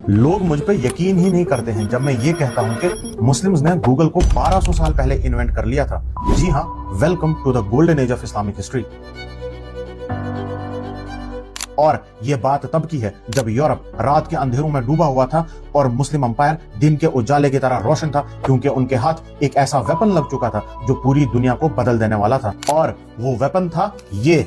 لوگ مجھ پہ یقین ہی نہیں کرتے ہیں جب میں یہ کہتا ہوں کہ مسلمز نے گوگل کو 1200 سال پہلے انوینٹ کر لیا تھا۔ جی ہاں، welcome to the golden age of Islamic history. اور یہ بات تب کی ہے جب یورپ رات کے اندھیروں میں ڈوبا ہوا تھا اور مسلم امپائر دن کے اجالے کی طرح روشن تھا، کیونکہ ان کے ہاتھ ایک ایسا ویپن لگ چکا تھا جو پوری دنیا کو بدل دینے والا تھا، اور وہ ویپن تھا یہ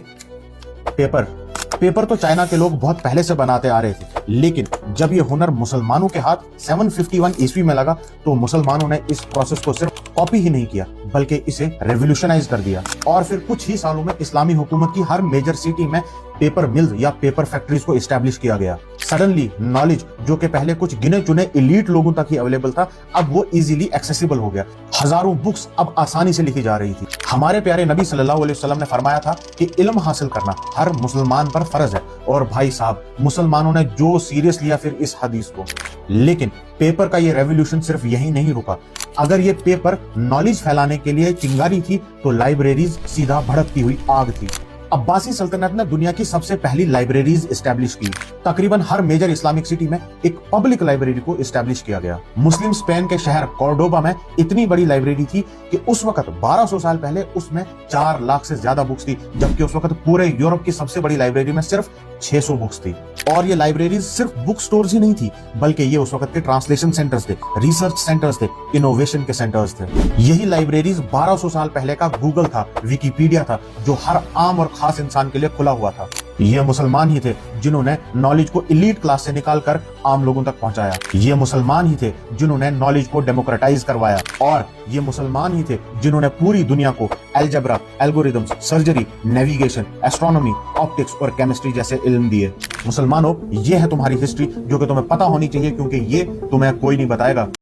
پیپر تو چائنا کے لوگ بہت پہلے سے بناتے آ رہے تھے، لیکن جب یہ ہنر مسلمانوں کے ہاتھ 751 عیسوی میں لگا تو مسلمانوں نے اس پروسیس کو صرف کاپی ہی نہیں کیا بلکہ اسے ریولوشنائز کر دیا، اور پھر کچھ ہی سالوں میں اسلامی حکومت کی ہر میجر سٹی میں پیپر ملز یا پیپر فیکٹریز کو اسٹیبلش کیا گیا۔ سڈنلی نالج جو کہ پہلے کچھ گنے چنے ایلیٹ لوگوں تک ہی اویلیبل تھا، اب وہ ایزیلی ایکسیسیبل ہو گیا۔ ہزاروں بکس اب آسانی سے لکھی جا رہی تھی۔ ہمارے پیارے نبی صلی اللہ علیہ وسلم نے فرمایا تھا کہ علم حاصل کرنا ہر مسلمان پر فرض ہے، اور بھائی صاحب مسلمانوں نے جو سیریس لیا پھر اس حدیث کو۔ لیکن پیپر کا یہ ریولوشن صرف یہی نہیں رکا۔ اگر یہ پیپر نالج پھیلانے کے لیے چنگاری تھی تو لائبریریز سیدھا بھڑکتی ہوئی آگ تھی۔ عباسی سلطنت نے دنیا کی سب سے پہلی لائبریریز اسٹیبلش کی۔ تقریباً ہر میجر اسلامک سٹی میں ایک پبلک لائبریری کو اسٹیبلش کیا گیا۔ مسلم اسپین کے شہر کورڈوبا میں اتنی بڑی لائبریری تھی کہ اس وقت 1200 سال پہلے اس میں 4 لاکھ سے زیادہ بکس تھی، جبکہ اس وقت پورے یورپ کی سب سے بڑی لائبریری میں صرف 600 بکس تھی۔ اور یہ لائبریریز صرف بک سٹورز ہی نہیں تھی بلکہ یہ اس وقت کے ٹرانسلیشن سینٹرز تھے، ریسرچ سینٹرز تھے، انوویشن کے سینٹرز تھے۔ یہی لائبریریز 1200 سال پہلے کا گوگل تھا، ویکیپیڈیا تھا، جو ہر عام اور خاص انسان کے لیے کھلا ہوا تھا۔ یہ مسلمان ہی تھے جنہوں نے نالج کو ایلیٹ کلاس سے نکال کر عام لوگوں تک پہنچایا۔ یہ مسلمان ہی تھے جنہوں نے نالج کو ڈیموکریٹائز کروایا، اور یہ مسلمان ہی تھے جنہوں نے پوری دنیا کو algebra, algorithms, surgery, navigation, astronomy, optics اور کیمسٹری جیسے علم دیے۔ مسلمانوں، یہ ہے تمہاری ہسٹری جو کہ تمہیں پتہ ہونی چاہیے، کیونکہ یہ تمہیں کوئی نہیں بتائے گا۔